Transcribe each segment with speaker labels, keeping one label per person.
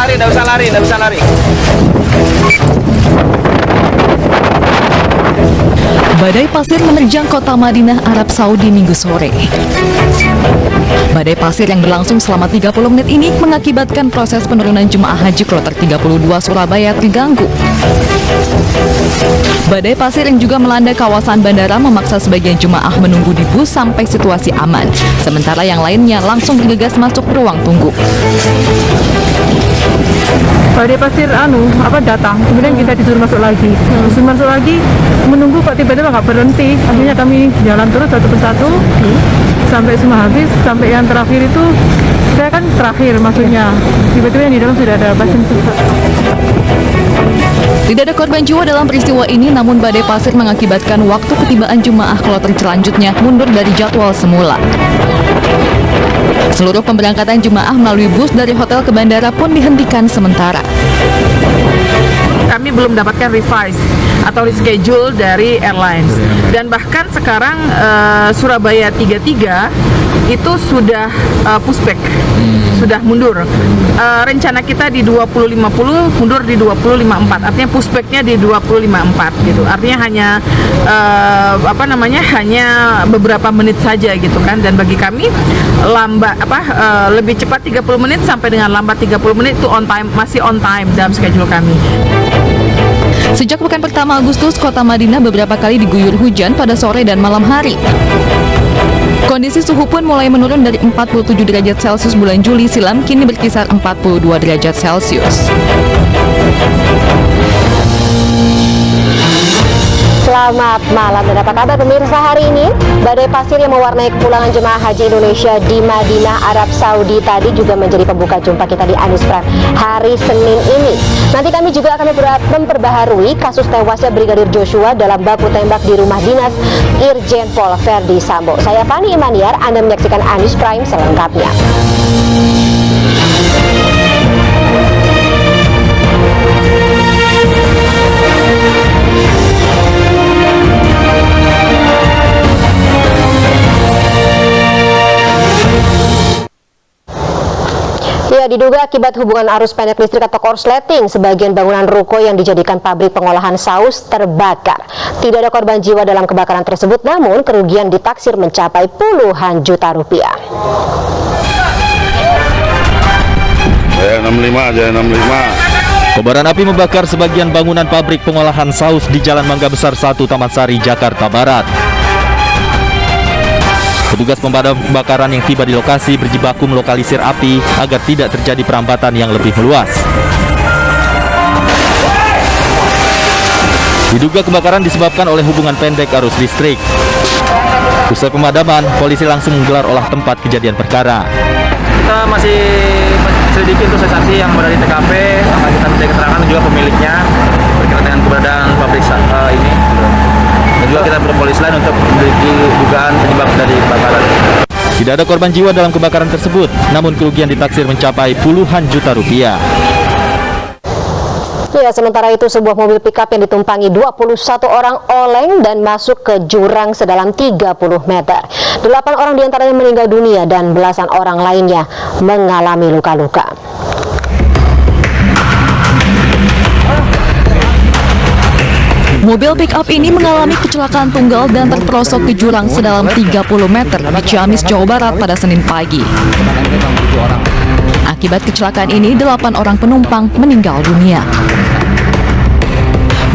Speaker 1: Nggak usah lari.
Speaker 2: Badai pasir menerjang kota Madinah, Arab Saudi Minggu sore. Badai pasir yang berlangsung selama 30 menit ini mengakibatkan proses penurunan jemaah haji kloter 32 Surabaya terganggu. Badai pasir yang juga melanda kawasan bandara memaksa sebagian jemaah menunggu di bus sampai situasi aman, sementara yang lainnya langsung digegas masuk ruang tunggu.
Speaker 3: Badai pasir datang, kemudian kita disuruh masuk lagi, menunggu kok tiba-tiba nggak berhenti. Akhirnya kami jalan terus satu persatu sampai semua habis, sampai yang terakhir itu saya kan terakhir maksudnya, tiba-tiba yang di dalam sudah ada pasien sesat.
Speaker 2: Tidak ada korban jiwa dalam peristiwa ini, namun badai pasir mengakibatkan waktu ketibaan jemaah kloter selanjutnya mundur dari jadwal semula. Seluruh pemberangkatan jemaah melalui bus dari hotel ke bandara pun dihentikan sementara.
Speaker 3: Kami belum dapatkan revise atau reschedule dari airlines, dan bahkan sekarang Surabaya 33 itu sudah pushback, sudah mundur. Rencana kita di 20.50 mundur di 20.54, artinya pushbacknya di 20.54 gitu. Artinya hanya hanya beberapa menit saja gitu kan. Dan bagi kami lebih cepat 30 menit sampai dengan lambat 30 menit itu on time, masih on time dalam schedule kami.
Speaker 2: Sejak pekan pertama Agustus, kota Madinah beberapa kali diguyur hujan pada sore dan malam hari. Kondisi suhu pun mulai menurun dari 47 derajat Celcius bulan Juli silam, kini berkisar 42 derajat Celcius.
Speaker 4: Selamat malam dan apa kabar pemirsa hari ini? Badai pasir yang mewarnai kepulangan jemaah haji Indonesia di Madinah, Arab Saudi tadi juga menjadi pembuka jumpa kita di Anies Prime hari Senin ini. Nanti kami juga akan memperbaharui kasus tewasnya Brigadir Joshua dalam baku tembak di rumah dinas Irjen Pol Verdi Sambo. Saya Fani Imaniar, Anda menyaksikan Anies Prime selengkapnya. Ya, diduga akibat hubungan arus pendek listrik atau korsleting, sebagian bangunan ruko yang dijadikan pabrik pengolahan saus terbakar. Tidak ada korban jiwa dalam kebakaran tersebut, namun kerugian ditaksir mencapai puluhan juta rupiah.
Speaker 5: Jaya 65.
Speaker 6: Kobaran api membakar sebagian bangunan pabrik pengolahan saus di Jalan Mangga Besar 1, Taman Sari, Jakarta Barat. Petugas pemadam kebakaran yang tiba di lokasi berjibaku melokalisir api agar tidak terjadi perambatan yang lebih meluas. Diduga kebakaran disebabkan oleh hubungan pendek arus listrik. Usai pemadaman, polisi langsung menggelar olah tempat kejadian perkara.
Speaker 1: Kita masih selidiki untuk saksi yang berada di TKP, akan kita minta keterangan juga pemiliknya berkaitan dengan keberadaan pabrik ini. Dan juga kita berpolisi lain untuk memiliki dugaan penyebab dari kebakaran.
Speaker 6: Tidak ada korban jiwa dalam kebakaran tersebut, namun kerugian ditaksir mencapai puluhan juta rupiah.
Speaker 4: Ya, sementara itu sebuah mobil pickup yang ditumpangi 21 orang oleng dan masuk ke jurang sedalam 30 meter. 8 orang diantaranya meninggal dunia dan belasan orang lainnya mengalami luka-luka.
Speaker 2: Mobil pick-up ini mengalami kecelakaan tunggal dan terperosok ke jurang sedalam 30 meter di Ciamis, Jawa Barat pada Senin pagi. Akibat kecelakaan ini, 8 orang penumpang meninggal dunia.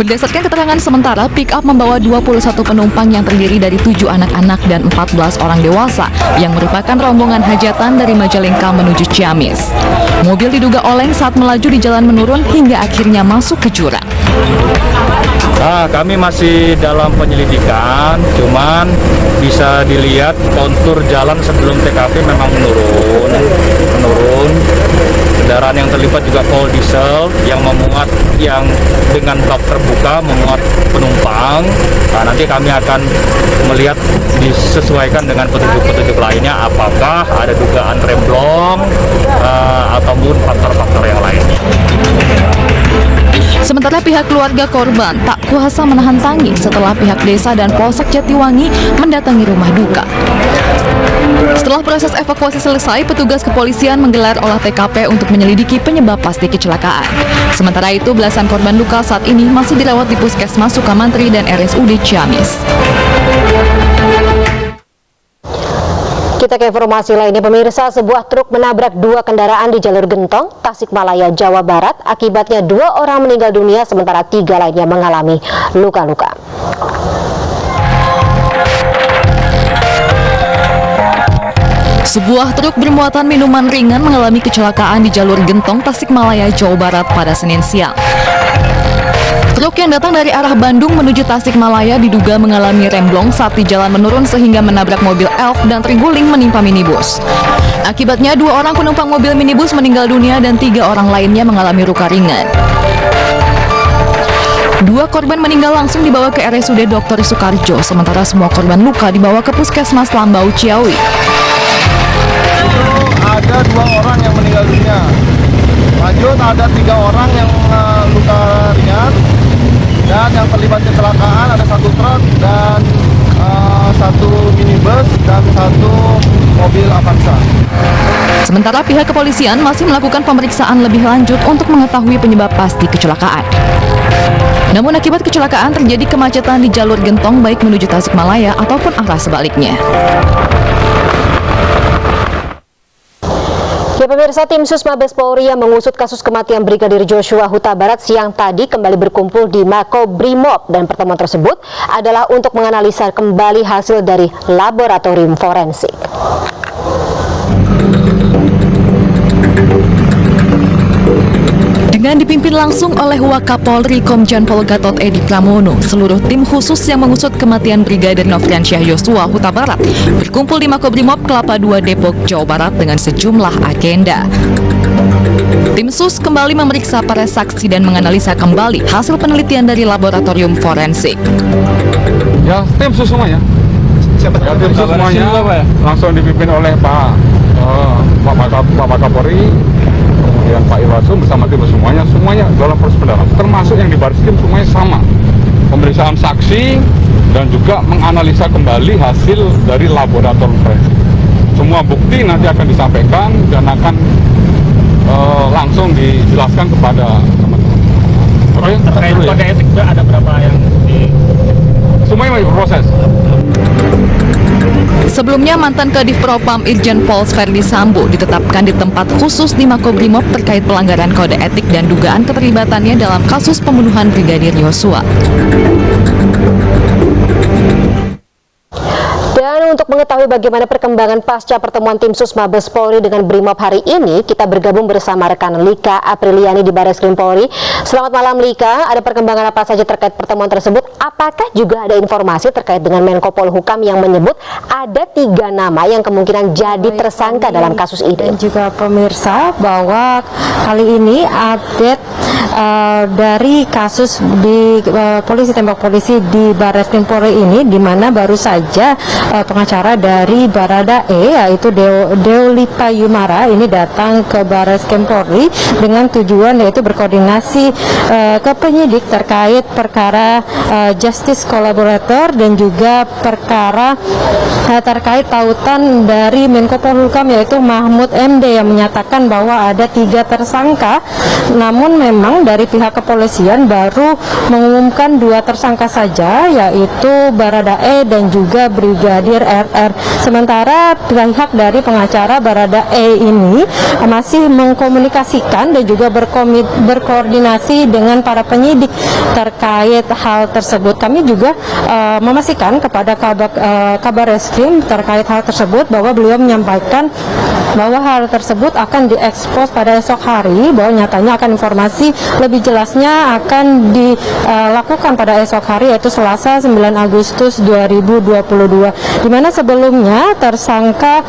Speaker 2: Berdasarkan keterangan sementara, pick-up membawa 21 penumpang yang terdiri dari 7 anak-anak dan 14 orang dewasa yang merupakan rombongan hajatan dari Majalengka menuju Ciamis. Mobil diduga oleng saat melaju di jalan menurun hingga akhirnya masuk ke jurang.
Speaker 7: Nah, kami masih dalam penyelidikan, cuman bisa dilihat kontur jalan sebelum TKP memang menurun. Kendaraan yang terlibat juga pol diesel yang memuat, yang dengan bak terbuka memuat penumpang. Nah, nanti kami akan melihat disesuaikan dengan petunjuk-petunjuk lainnya, apakah ada dugaan remblong ataupun faktor-faktor yang lainnya.
Speaker 2: Sementara Sementara pihak keluarga korban tak kuasa menahan tangis setelah pihak desa dan Polsek Jatiwangi mendatangi rumah duka. Setelah proses evakuasi selesai, petugas kepolisian menggelar olah TKP untuk menyelidiki penyebab pasti kecelakaan. Sementara itu, belasan korban luka saat ini masih dirawat di Puskesmas Sukamantri dan RSUD Ciamis.
Speaker 4: Kita ke informasi lainnya, pemirsa. Sebuah truk menabrak dua kendaraan di jalur Gentong, Tasikmalaya, Jawa Barat. Akibatnya 2 orang meninggal dunia, sementara 3 lainnya mengalami luka-luka.
Speaker 2: Sebuah truk bermuatan minuman ringan mengalami kecelakaan di jalur Gentong, Tasikmalaya, Jawa Barat pada Senin siang. Truk yang datang dari arah Bandung menuju Tasikmalaya diduga mengalami remblong saat di jalan menurun sehingga menabrak mobil elf dan terguling menimpa minibus. Akibatnya 2 orang penumpang mobil minibus meninggal dunia dan 3 orang lainnya mengalami luka ringan. 2 korban meninggal langsung dibawa ke RSUD Dr. Soekarjo, sementara semua korban luka dibawa ke Puskesmas Lambau Ciawi.
Speaker 8: Ada 2 orang yang meninggal dunia. Lanjut ada 3 orang yang luka ringan, dan yang terlibat kecelakaan ada 1 truk dan 1 minibus dan 1 mobil Avanza.
Speaker 2: Sementara pihak kepolisian masih melakukan pemeriksaan lebih lanjut untuk mengetahui penyebab pasti kecelakaan. Namun akibat kecelakaan terjadi kemacetan di jalur Gentong baik menuju Tasikmalaya ataupun arah sebaliknya.
Speaker 4: Ya pemirsa, tim Sus Mabes Polri yang mengusut kasus kematian Brigadir Joshua Huta Barat siang tadi kembali berkumpul di Makobrimob, dan pertemuan tersebut adalah untuk menganalisa kembali hasil dari laboratorium forensik.
Speaker 2: Dengan dipimpin langsung oleh Wakapolri Komjen Pol Gatot Edi Pramono, seluruh tim khusus yang mengusut kematian Brigadir Nofriansyah Yosua Huta Barat berkumpul di Makobrimob Kelapa II Depok, Jawa Barat dengan sejumlah agenda. Tim Sus kembali memeriksa para saksi dan menganalisa kembali hasil penelitian dari laboratorium forensik.
Speaker 5: Ya, tim sus semuanya. Siapa tim sus semuanya langsung dipimpin oleh Pak Kapolri, kemudian Pak Irwasum bersama tim semuanya dalam proses pendalaman, termasuk yang di Bareskrim semuanya sama. Pemeriksaan saksi dan juga menganalisa kembali hasil dari laboratorium forensik. Semua bukti nanti akan disampaikan dan akan langsung dijelaskan kepada teman-teman. Oke?
Speaker 7: Terkait kode etik ada berapa yang di...
Speaker 5: Semuanya masih berproses.
Speaker 2: Sebelumnya, mantan Kadif Propam Irjen Pol Verdi Sambo ditetapkan di tempat khusus di Makobrimob terkait pelanggaran kode etik dan dugaan keterlibatannya dalam kasus pembunuhan Brigadir Yosua.
Speaker 4: Dan untuk mengetahui bagaimana perkembangan pasca pertemuan tim Sus Mabes Polri dengan Brimob hari ini, kita bergabung bersama rekan Lika Apriliani di Bareskrim Polri. Selamat malam Lika, ada perkembangan apa saja terkait pertemuan tersebut? Apakah juga ada informasi terkait dengan Menko Polhukam yang menyebut ada 3 nama yang kemungkinan jadi tersangka dalam kasus ini?
Speaker 9: Dan juga pemirsa bahwa kali ini update dari kasus di polisi tembak polisi di Bareskrim Polri ini, di mana baru saja pengacara dari Baradae yaitu Deolita Yumara ini datang ke Bareskrim Polri dengan tujuan yaitu berkoordinasi ke penyidik terkait perkara justice collaborator dan juga perkara terkait tautan dari Menko Polhukam yaitu Mahfud MD yang menyatakan bahwa ada 3 tersangka, namun memang dari pihak kepolisian baru mengumumkan 2 tersangka saja yaitu Baradae dan juga Brigadir RR. Sementara pihak dari pengacara Baradae ini masih mengkomunikasikan dan juga berkoordinasi dengan para penyidik terkait hal tersebut. Kami juga memastikan kepada kabar reskrim terkait hal tersebut bahwa beliau menyampaikan bahwa hal tersebut akan diekspos pada esok hari, bahwa nyatanya akan informasi lebih jelasnya akan dilakukan pada esok hari yaitu Selasa 9 Agustus 2022, di mana sebelumnya tersangka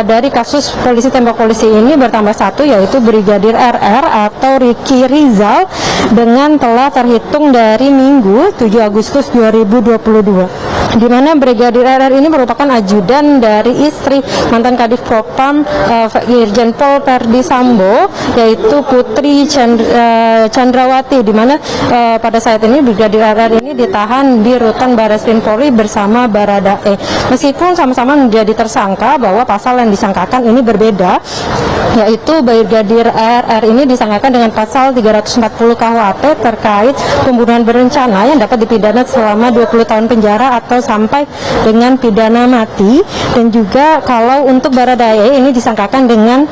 Speaker 9: dari kasus polisi tembak polisi ini bertambah 1 yaitu Brigadir RR atau Ricky Rizal dengan telah terhitung dari Minggu 7 Agustus 2022. di mana Brigadir RR ini merupakan ajudan dari istri mantan Kadif Propam Irjen Pol Verdi Sambo, yaitu Putri Chandrawati, di mana pada saat ini Brigadir RR ini ditahan di rutan Barreskrim Polri bersama Baradae. Meskipun sama-sama menjadi tersangka, bahwa pasal yang disangkakan ini berbeda, yaitu Brigadir RR ini disangkakan dengan pasal 340 KUHP terkait pembunuhan berencana yang dapat dipidana selama 20 tahun penjara atau sampai dengan pidana mati. Dan juga kalau untuk Baradae ini disangkakan dengan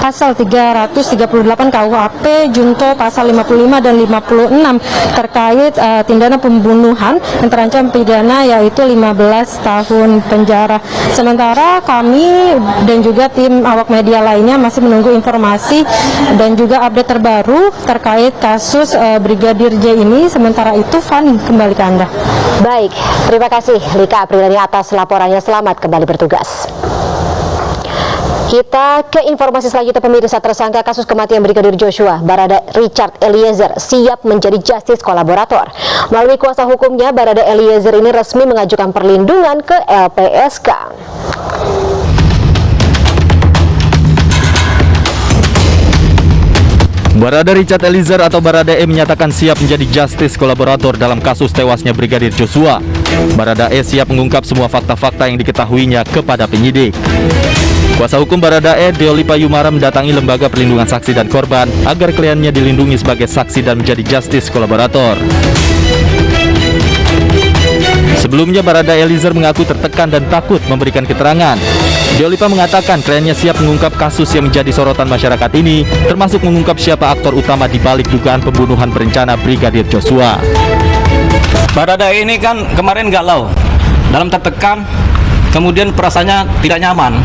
Speaker 9: pasal 338 KUHP junto pasal 55 dan 56 terkait tindak pembunuhan yang terancam pidana, yaitu 15 tahun penjara. Sementara kami dan juga tim awak media lainnya masih menunggu informasi dan juga update terbaru terkait kasus Brigadir J ini. Sementara itu, Fani, kembali ke Anda.
Speaker 4: Baik, terima kasih Lika Apriliani atas laporannya. Selamat kembali bertugas. Kita ke informasi selanjutnya, pemirsa. Tersangka kasus kematian Brigadir Joshua, Barada Richard Eliezer, siap menjadi justice kolaborator. Melalui kuasa hukumnya, Barada Eliezer ini resmi mengajukan perlindungan ke LPSK.
Speaker 6: Barada Richard Eliezer atau Baradae menyatakan siap menjadi justice kolaborator dalam kasus tewasnya Brigadir Joshua. Baradae siap mengungkap semua fakta-fakta yang diketahuinya kepada penyidik. Kuasa hukum Baradae, Deolipa Yumara, mendatangi Lembaga Perlindungan Saksi dan Korban agar kliennya dilindungi sebagai saksi dan menjadi justice kolaborator. Sebelumnya, Barada Eliezer mengaku tertekan dan takut memberikan keterangan. Deolipa mengatakan kliennya siap mengungkap kasus yang menjadi sorotan masyarakat ini, termasuk mengungkap siapa aktor utama di balik dugaan pembunuhan berencana Brigadir Joshua.
Speaker 10: Barada ini kan kemarin galau, dalam tertekan, kemudian perasaannya tidak nyaman.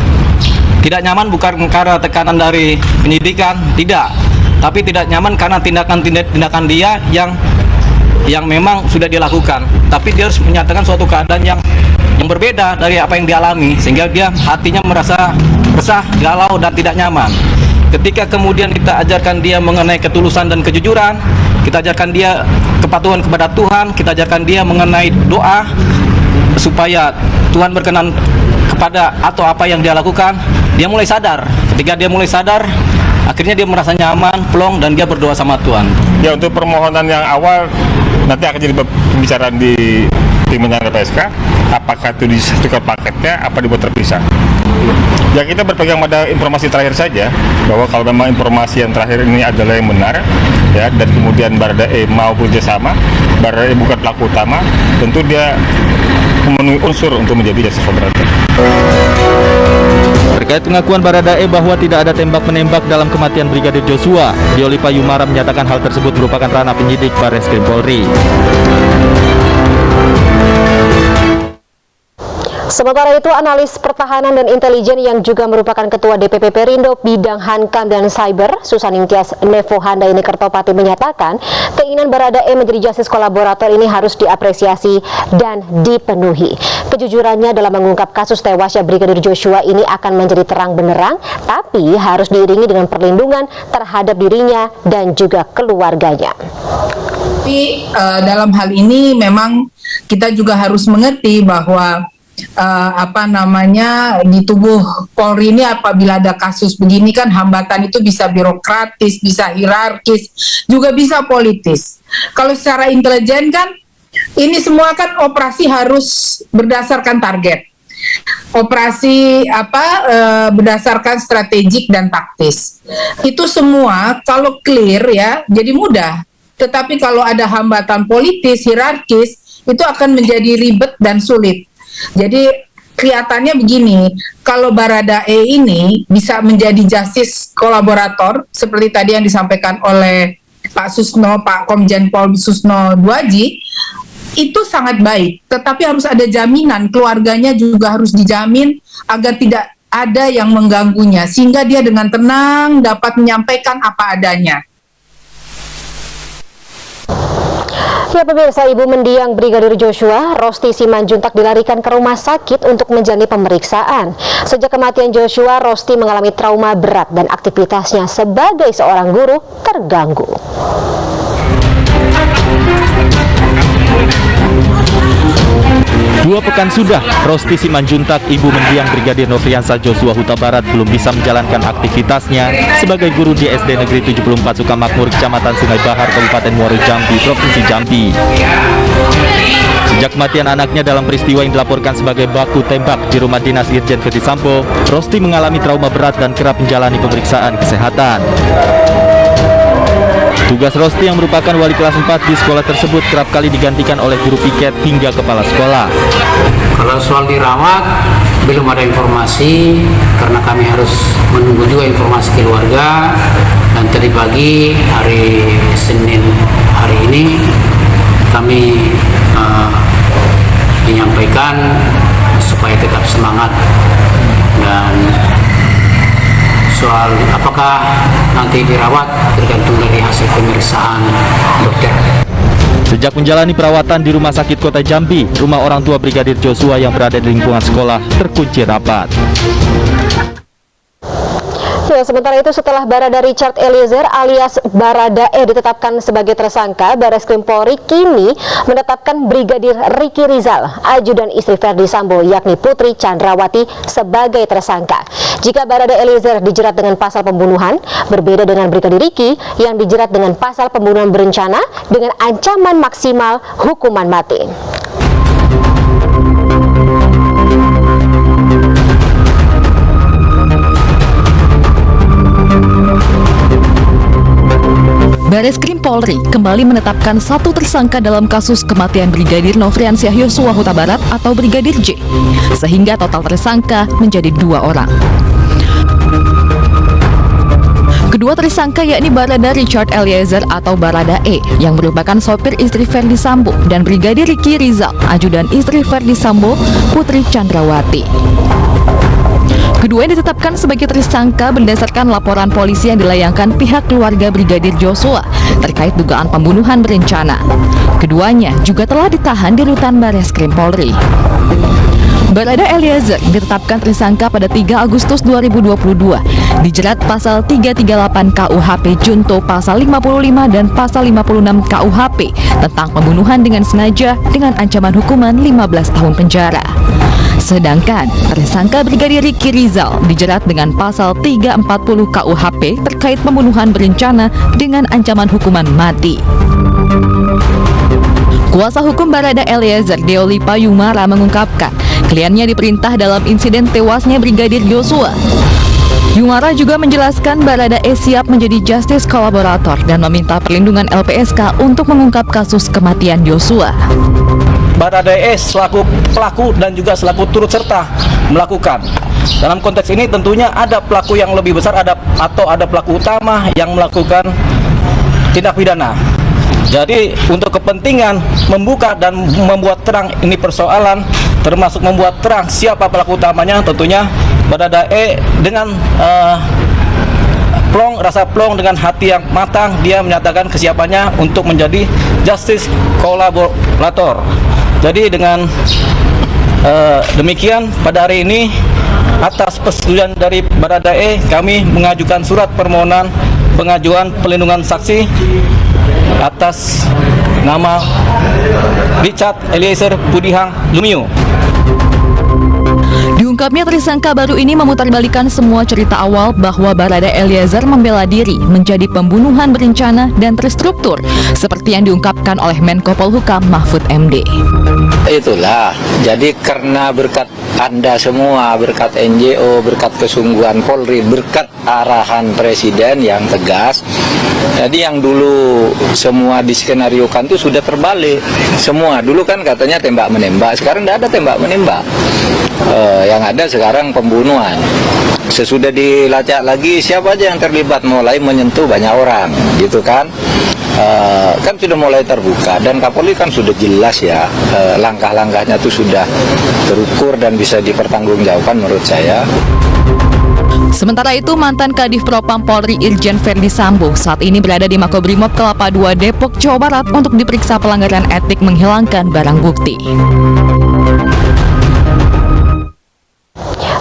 Speaker 10: Tidak nyaman bukan karena tekanan dari penyidikan, tidak. Tapi tidak nyaman karena tindakan dia yang memang sudah dilakukan. Tapi dia harus menyatakan suatu keadaan yang berbeda dari apa yang dialami, sehingga dia hatinya merasa resah, galau, dan tidak nyaman. Ketika kemudian kita ajarkan dia mengenai ketulusan dan kejujuran, kita ajarkan dia kepatuhan kepada Tuhan, kita ajarkan dia mengenai doa supaya Tuhan berkenan kepada atau apa yang dia lakukan, dia mulai sadar. Ketika dia mulai sadar, akhirnya dia merasa nyaman, plong, dan dia berdoa sama Tuhan.
Speaker 11: Ya, untuk permohonan yang awal nanti akan jadi pembicaraan di tim penyelidikan LPSK, apakah itu disatukan paketnya, apa dibuat terpisah. Ya, kita berpegang pada informasi terakhir saja, bahwa kalau memang informasi yang terakhir ini adalah yang benar, ya, dan kemudian Baradae mau bekerjasama, Baradae bukan pelaku utama, tentu dia memenuhi unsur untuk menjadi justice kolaborator.
Speaker 6: Terkait pengakuan Baradae bahwa tidak ada tembak-menembak dalam kematian Brigadir Joshua, Deolipa Yumara menyatakan hal tersebut merupakan ranah penyidik Barreskrim Polri.
Speaker 4: Sementara itu, analis pertahanan dan intelijen yang juga merupakan Ketua DPP Perindo Bidang Hankam dan Cyber, Susaning Tias Nevo Handayani Kertopati, menyatakan keinginan Baradae menjadi justice kolaborator ini harus diapresiasi dan dipenuhi. Kejujurannya dalam mengungkap kasus tewasnya Brigadir Joshua ini akan menjadi terang benderang, tapi harus diiringi dengan perlindungan terhadap dirinya dan juga keluarganya.
Speaker 3: Tapi dalam hal ini memang kita juga harus mengerti bahwa di tubuh Polri ini apabila ada kasus begini kan hambatan itu bisa birokratis, bisa hierarkis, juga bisa politis. Kalau secara intelijen kan ini semua kan operasi harus berdasarkan target. Operasi berdasarkan strategik dan taktis. Itu semua kalau clear ya jadi mudah. Tetapi kalau ada hambatan politis, hierarkis, itu akan menjadi ribet dan sulit. Jadi kelihatannya begini, kalau Baradae ini bisa menjadi justice kolaborator seperti tadi yang disampaikan oleh Pak Susno, Pak Komjen Pol Susno Duaji, itu sangat baik. Tetapi harus ada jaminan, keluarganya juga harus dijamin agar tidak ada yang mengganggunya, sehingga dia dengan tenang dapat menyampaikan apa adanya.
Speaker 4: Ya pemirsa, ibu mendiang Brigadir Joshua, Rosti Simanjuntak, dilarikan ke rumah sakit untuk menjalani pemeriksaan. Sejak kematian Joshua, Rosti mengalami trauma berat dan aktivitasnya sebagai seorang guru terganggu.
Speaker 6: 2 pekan sudah, Rosti Simanjuntak, ibu mendiang Brigadir Nofriansah Joshua Huta Barat, belum bisa menjalankan aktivitasnya sebagai guru di SD Negeri 74 Sukamakmur, Kecamatan Sungai Bahar, Kabupaten Muaro Jambi, Provinsi Jambi. Sejak kematian anaknya dalam peristiwa yang dilaporkan sebagai baku tembak di rumah dinas Irjen Ferdi Sambo, Rosti mengalami trauma berat dan kerap menjalani pemeriksaan kesehatan. Tugas Rosti yang merupakan wali kelas 4 di sekolah tersebut kerap kali digantikan oleh guru piket hingga kepala sekolah.
Speaker 12: Kalau soal dirawat, belum ada informasi karena kami harus menunggu juga informasi keluarga. Dan tadi pagi hari Senin hari ini kami menyampaikan supaya tetap semangat, dan soal apakah nanti dirawat tergantung dari hasil pemeriksaan dokter.
Speaker 6: Sejak menjalani perawatan di Rumah Sakit Kota Jambi, rumah orang tua Brigadir Joshua yang berada di lingkungan sekolah terkunci rapat.
Speaker 4: Ya, sementara itu setelah Barada Richard Eliezer alias Baradae ditetapkan sebagai tersangka, Barreskrim Polri kini menetapkan Brigadir Ricky Rizal, ajudan istri Ferdi Sambo yakni Putri Chandrawati sebagai tersangka. Jika Barada Eliezer dijerat dengan pasal pembunuhan, berbeda dengan Brigadir Ricky yang dijerat dengan pasal pembunuhan berencana dengan ancaman maksimal hukuman mati.
Speaker 2: Barreskrim Polri kembali menetapkan 1 tersangka dalam kasus kematian Brigadir Nofriansah Joshua Huta Barat atau Brigadir J, sehingga total tersangka menjadi 2 orang. Kedua tersangka yakni Barada Richard Eliezer atau Baradae yang merupakan sopir istri Ferdi Sambo dan Brigadir Ricky Rizal, ajudan istri Ferdi Sambo, Putri Chandrawati. Kedua yang ditetapkan sebagai tersangka berdasarkan laporan polisi yang dilayangkan pihak keluarga Brigadir Joshua terkait dugaan pembunuhan berencana. Keduanya juga telah ditahan di rutan Barreskrim Polri. Barada Eliezer ditetapkan tersangka pada 3 Agustus 2022, dijerat pasal 338 KUHP Junto pasal 55 dan pasal 56 KUHP tentang pembunuhan dengan sengaja dengan ancaman hukuman 15 tahun penjara. Sedangkan tersangka Brigadir Ricky Rizal dijerat dengan pasal 340 KUHP terkait pembunuhan berencana dengan ancaman hukuman mati. Kuasa hukum Barada Eliezer, Deolipa Yumara, mengungkapkan kliennya diperintah dalam insiden tewasnya Brigadir Joshua. Yumara juga menjelaskan Baradae siap menjadi justice kolaborator dan meminta perlindungan LPSK untuk mengungkap kasus kematian Joshua.
Speaker 10: Baradae selaku pelaku dan juga selaku turut serta melakukan. Dalam konteks ini tentunya ada pelaku yang lebih besar atau ada pelaku utama yang melakukan tindak pidana. Jadi untuk kepentingan membuka dan membuat terang ini persoalan, termasuk membuat terang siapa pelaku utamanya, tentunya Baradae dengan rasa plong dengan hati yang matang, dia menyatakan kesiapannya untuk menjadi justice kolaborator. Jadi dengan demikian pada hari ini atas persetujuan dari Baradae kami mengajukan surat permohonan pengajuan pelindungan saksi atas nama Richard Eliezer Pudihang Lumiu.
Speaker 2: Diungkapnya tersangka baru ini memutarbalikan semua cerita awal bahwa Barada Eliezer membela diri menjadi pembunuhan berencana dan terstruktur seperti yang diungkapkan oleh Menko Polhukam Mahfud MD.
Speaker 13: Itulah, jadi karena berkat Anda semua, berkat NGO, berkat kesungguhan Polri, berkat arahan Presiden yang tegas, jadi yang dulu semua diskenariokan itu sudah terbalik. Semua dulu kan katanya tembak-menembak, sekarang tidak ada tembak-menembak. Yang ada sekarang pembunuhan. Sesudah dilacak lagi siapa aja yang terlibat, mulai menyentuh banyak orang, gitu kan? Kan sudah mulai terbuka dan Kapolri kan sudah jelas ya, langkah-langkahnya itu sudah terukur dan bisa dipertanggungjawabkan menurut saya.
Speaker 2: Sementara itu, mantan Kadif Propam Polri Irjen Ferdi Sambo saat ini berada di Makobrimob Kelapa II Depok, Jawa Barat untuk diperiksa pelanggaran etik menghilangkan barang bukti.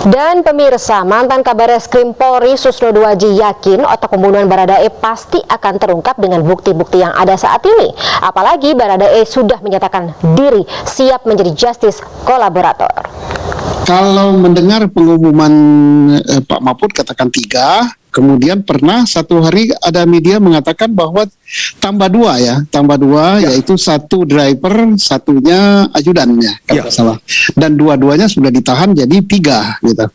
Speaker 4: Dan pemirsa, mantan Kabar Reskrim Polri Susno Duwaji yakin otak pembunuhan Baradae pasti akan terungkap dengan bukti-bukti yang ada saat ini. Apalagi Baradae sudah menyatakan diri siap menjadi justice kolaborator.
Speaker 14: Kalau mendengar pengumuman Pak Mahfud katakan 3, kemudian pernah satu hari ada media mengatakan bahwa tambah 2 yaitu 1 driver, 1-nya ajudannya kalau tidak salah, dan dua-duanya sudah ditahan jadi 3 gitu.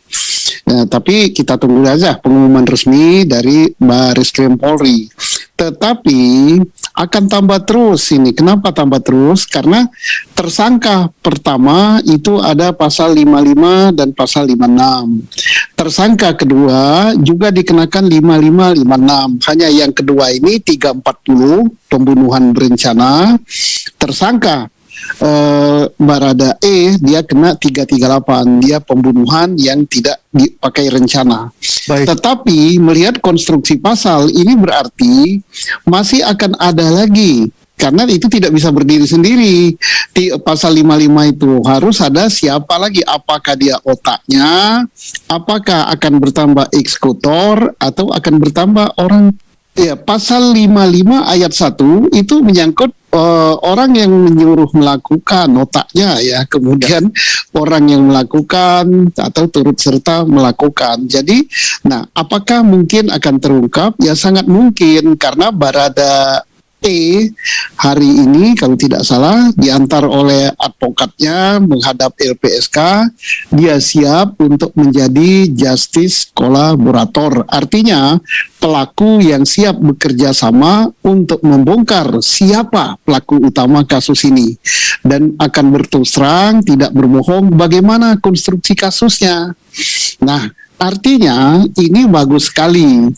Speaker 14: Nah, tapi kita tunggu aja pengumuman resmi dari Bareskrim Polri. Tetapi akan tambah terus ini. Kenapa tambah terus? Karena tersangka pertama itu ada pasal 55 dan pasal 56. Tersangka kedua juga dikenakan 55, 56. Hanya yang kedua ini 340, pembunuhan berencana. Tersangka Baradae dia kena 338, dia pembunuhan yang tidak dipakai rencana. Tetapi melihat konstruksi pasal ini berarti masih akan ada lagi, karena itu tidak bisa berdiri sendiri. Pasal 55 itu harus ada siapa lagi, apakah dia otaknya, apakah akan bertambah eksekutor atau akan bertambah orang. Ya, pasal 55 ayat 1 itu menyangkut orang yang menyuruh melakukan, otaknya ya, kemudian orang yang melakukan atau turut serta melakukan. Jadi, nah, apakah mungkin akan terungkap? Ya sangat mungkin, karena Baradae hari ini kalau tidak salah diantar oleh advokatnya menghadap LPSK, dia siap untuk menjadi justice kolaborator. Artinya pelaku yang siap bekerja sama untuk membongkar siapa pelaku utama kasus ini dan akan berterus terang, tidak berbohong bagaimana konstruksi kasusnya. Nah, artinya ini bagus sekali,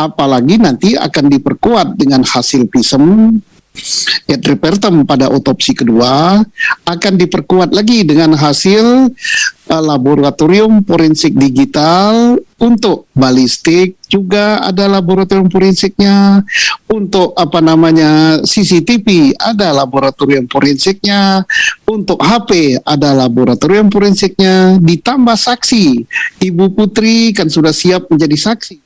Speaker 14: apalagi nanti akan diperkuat dengan hasil visum et repertum pada otopsi kedua, akan diperkuat lagi dengan hasil laboratorium forensik digital. Untuk balistik juga ada laboratorium forensiknya, untuk CCTV ada laboratorium forensiknya, untuk HP ada laboratorium forensiknya, ditambah saksi. Ibu Putri kan sudah siap menjadi saksi.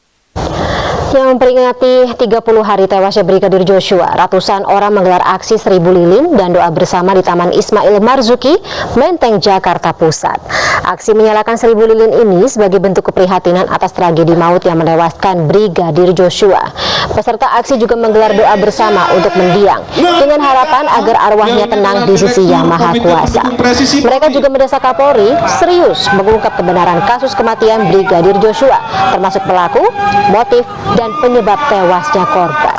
Speaker 4: Yang memperingati 30 hari tewasnya Brigadir Joshua, ratusan orang menggelar aksi 1000 lilin dan doa bersama di Taman Ismail Marzuki, Menteng, Jakarta Pusat. Aksi menyalakan 1000 lilin ini sebagai bentuk keprihatinan atas tragedi maut yang menewaskan Brigadir Joshua. Peserta aksi juga menggelar doa bersama untuk mendiang, dengan harapan agar arwahnya tenang di sisi Yang Maha Kuasa. Mereka juga mendesak Kapolri serius mengungkap kebenaran kasus kematian Brigadir Joshua, termasuk pelaku, motif, dan penyebab tewasnya korban.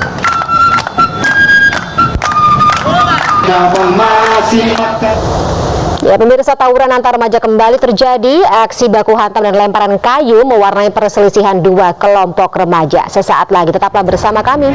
Speaker 4: Ya, pemirsa, tawuran antar remaja kembali terjadi. Aksi baku hantam dan lemparan kayu mewarnai perselisihan dua kelompok remaja. Sesaat lagi tetaplah bersama kami.